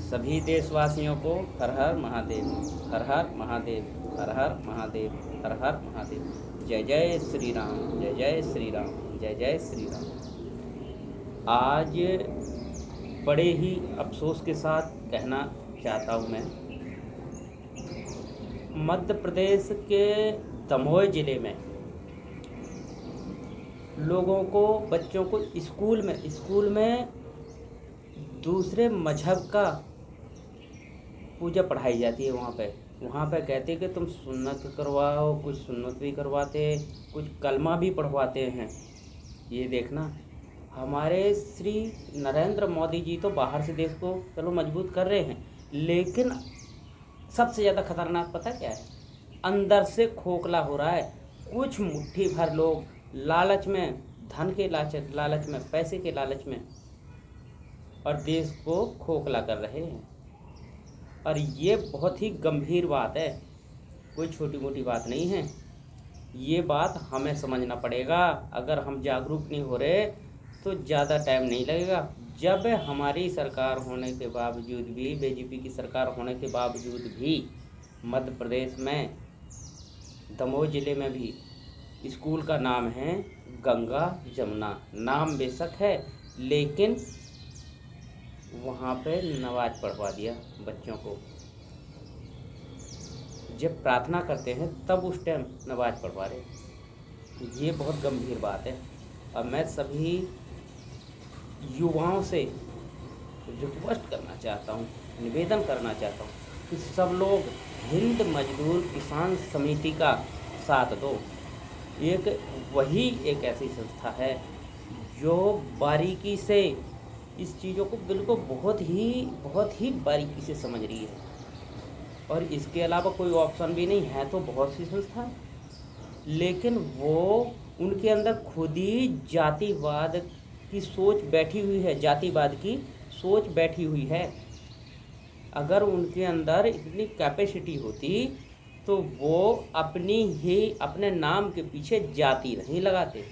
सभी देशवासियों को हर हर महादेव, हर हर महादेव, हर हर महादेव, हर हर महादेव। जय जय श्री राम, जय जय श्री राम, जय जय श्री राम। आज बड़े ही अफसोस के साथ कहना चाहता हूँ मैं, मध्य प्रदेश के दमोह ज़िले में लोगों को, बच्चों को स्कूल में दूसरे मजहब का पूजा पढ़ाई जाती है। वहाँ पे कहते हैं कि तुम सुन्नत करवाओ, कुछ सुन्नत भी करवाते, कुछ कलमा भी पढ़वाते हैं। ये देखना, हमारे श्री नरेंद्र मोदी जी तो बाहर से देश को चलो मजबूत कर रहे हैं, लेकिन सबसे ज़्यादा खतरनाक पता क्या है? अंदर से खोखला हो रहा है। कुछ मुट्ठी भर लोग लालच में, धन के लालच में, पैसे के लालच में, और देश को खोखला कर रहे हैं। और ये बहुत ही गंभीर बात है, कोई छोटी मोटी बात नहीं है। ये बात हमें समझना पड़ेगा। अगर हम जागरूक नहीं हो रहे तो ज़्यादा टाइम नहीं लगेगा। जब हमारी सरकार होने के बावजूद भी, बीजेपी की सरकार होने के बावजूद भी, मध्य प्रदेश में दमोह ज़िले में भी स्कूल का नाम है गंगा जमुना। नाम बेशक है, लेकिन वहाँ पे नमाज पढ़वा दिया बच्चों को। जब प्रार्थना करते हैं तब उस टाइम नमाज पढ़वा रहे। ये बहुत गंभीर बात है। और मैं सभी युवाओं से रिक्वेस्ट करना चाहता हूँ, निवेदन करना चाहता हूँ कि सब लोग हिंद मजदूर किसान समिति का साथ दो। वही एक ऐसी संस्था है जो बारीकी से इस चीज़ों को बिल्कुल बहुत ही बारीकी से समझ रही है। और इसके अलावा कोई ऑप्शन भी नहीं है। तो बहुत सी संस्था है, लेकिन वो उनके अंदर खुद ही जातिवाद की सोच बैठी हुई है, जातिवाद की सोच बैठी हुई है। अगर उनके अंदर इतनी कैपेसिटी होती तो वो अपने नाम के पीछे जाति नहीं लगाते,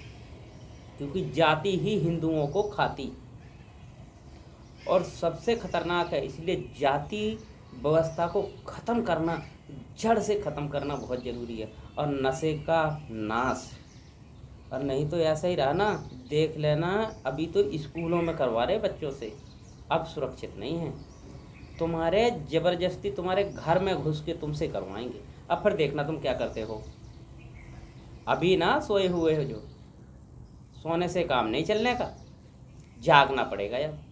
क्योंकि जाति ही हिंदुओं को खाती और सबसे खतरनाक है। इसलिए जाति व्यवस्था को ख़त्म करना, जड़ से ख़त्म करना बहुत ज़रूरी है। और नशे का नाश। और नहीं तो ऐसा ही रहा ना, देख लेना, अभी तो स्कूलों में करवा रहे बच्चों से, अब सुरक्षित नहीं है। तुम्हारे ज़बरदस्ती तुम्हारे घर में घुस के तुमसे करवाएंगे। अब फिर देखना तुम क्या करते हो। अभी ना सोए हुए हो, जो सोने से काम नहीं चलने का, जागना पड़ेगा यार।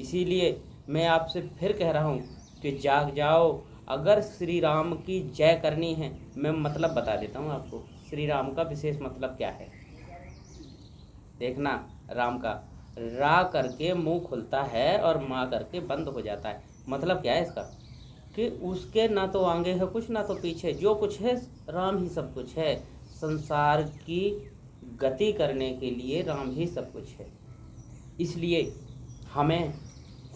इसीलिए मैं आपसे फिर कह रहा हूँ कि जाग जाओ। अगर श्री राम की जय करनी है, मैं मतलब बता देता हूँ आपको, श्री राम का विशेष मतलब क्या है। देखना, राम का रा करके मुंह खुलता है और माँ करके बंद हो जाता है। मतलब क्या है इसका? कि उसके ना तो आगे है कुछ, ना तो पीछे, जो कुछ है राम ही सब कुछ है। संसार की गति करने के लिए राम ही सब कुछ है। इसलिए हमें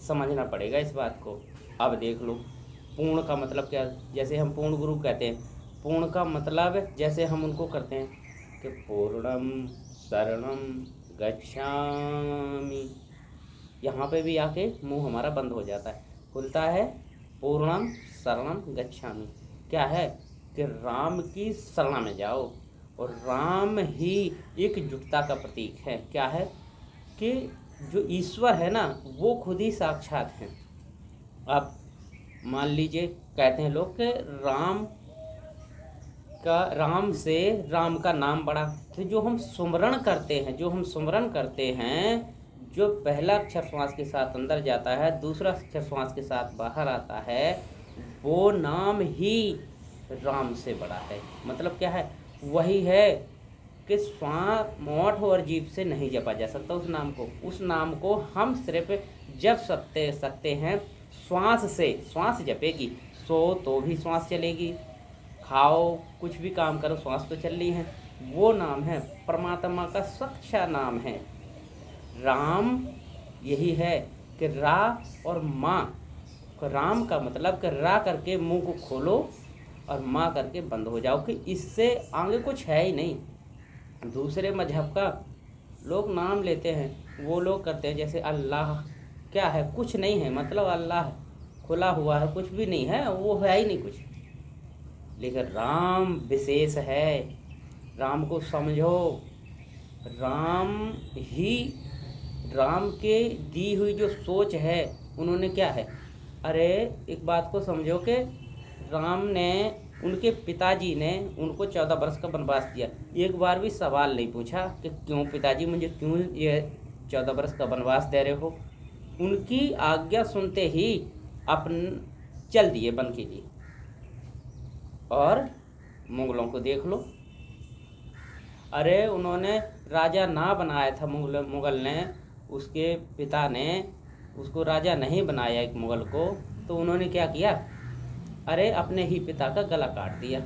समझना पड़ेगा इस बात को। अब देख लो, पूर्ण का मतलब क्या? जैसे हम पूर्ण गुरु कहते हैं, पूर्ण का मतलब जैसे हम उनको करते हैं कि पूर्णम शरणम गच्छामि। यहाँ पे भी आके मुंह हमारा बंद हो जाता है, खुलता है पूर्णम शरणम गच्छामि। क्या है? कि राम की शरण में जाओ। और राम ही एकजुटता का प्रतीक है। क्या है? कि जो ईश्वर है ना, वो खुद ही साक्षात हैं। आप मान लीजिए, कहते हैं लोग कि राम से राम का नाम बड़ा। तो जो हम सुमरण करते हैं, जो पहला अक्षर श्वास के साथ अंदर जाता है, दूसरा अक्षर श्वास के साथ बाहर आता है, वो नाम ही राम से बड़ा है। मतलब क्या है? वही है कि श्वास, मोठ और जीभ से नहीं जपा जा सकता उस नाम को हम सिर्फ जप सकते हैं श्वास से। श्वास जपेगी, सो तो भी श्वास चलेगी, खाओ, कुछ भी काम करो, श्वास तो चल रही है। वो नाम है परमात्मा का सच्चा नाम है राम। यही है कि रा और माँ। राम का मतलब कि रा करके मुंह को खोलो और माँ करके बंद हो जाओ, कि इससे आगे कुछ है ही नहीं। दूसरे मजहब का लोग नाम लेते हैं, वो लोग करते हैं जैसे अल्लाह, क्या है, कुछ नहीं है, मतलब अल्लाह खुला हुआ है, कुछ भी नहीं है, वो है ही नहीं कुछ। लेकिन राम विशेष है, राम को समझो। राम ही, राम के दी हुई जो सोच है, उन्होंने क्या है, अरे एक बात को समझो कि राम ने, उनके पिताजी ने उनको 14 वर्ष का वनवास दिया। एक बार भी सवाल नहीं पूछा कि क्यों पिताजी, मुझे क्यों ये 14 वर्ष का वनवास दे रहे हो। उनकी आज्ञा सुनते ही अपन चल दिए वन के लिए। और मुगलों को देख लो, अरे उन्होंने राजा ना बनाया था, मुगल ने, उसके पिता ने उसको राजा नहीं बनाया एक मुगल को, तो उन्होंने क्या किया, अरे अपने ही पिता का गला काट दिया।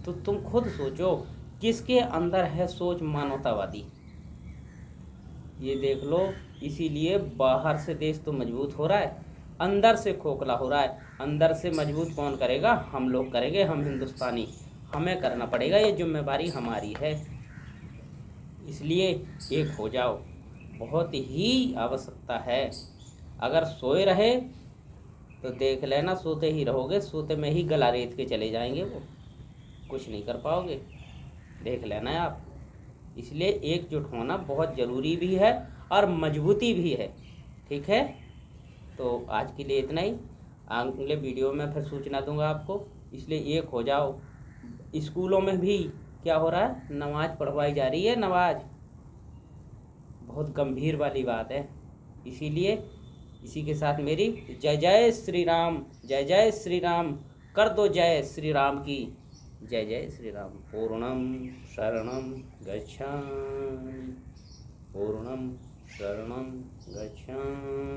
तो तुम खुद सोचो किसके अंदर है सोच मानवतावादी, ये देख लो। इसीलिए बाहर से देश तो मजबूत हो रहा है, अंदर से खोखला हो रहा है। अंदर से मजबूत कौन करेगा, हम लोग करेंगे, हम हिंदुस्तानी, हमें करना पड़ेगा, ये जिम्मेदारी हमारी है। इसलिए एक हो जाओ, बहुत ही आवश्यकता है। अगर सोए रहे तो देख लेना, सोते ही रहोगे, सोते में ही गला रेत के चले जाएंगे, वो कुछ नहीं कर पाओगे, देख लेना है आप। इसलिए एकजुट होना बहुत ज़रूरी भी है और मजबूती भी है। ठीक है, तो आज के लिए इतना ही, अगले वीडियो में फिर सूचना दूंगा आपको। इसलिए एक हो जाओ। स्कूलों में भी क्या हो रहा है, नमाज पढ़वाई जा रही है, नमाज, बहुत गंभीर वाली बात है। इसीलिए इसी के साथ मेरी जय जय श्री राम, जय जय श्री राम कर दो, जय श्री राम की, जय जय श्री राम। पूर्णम शरणम गच्छामि, पूर्णम शरणम गच्छामि।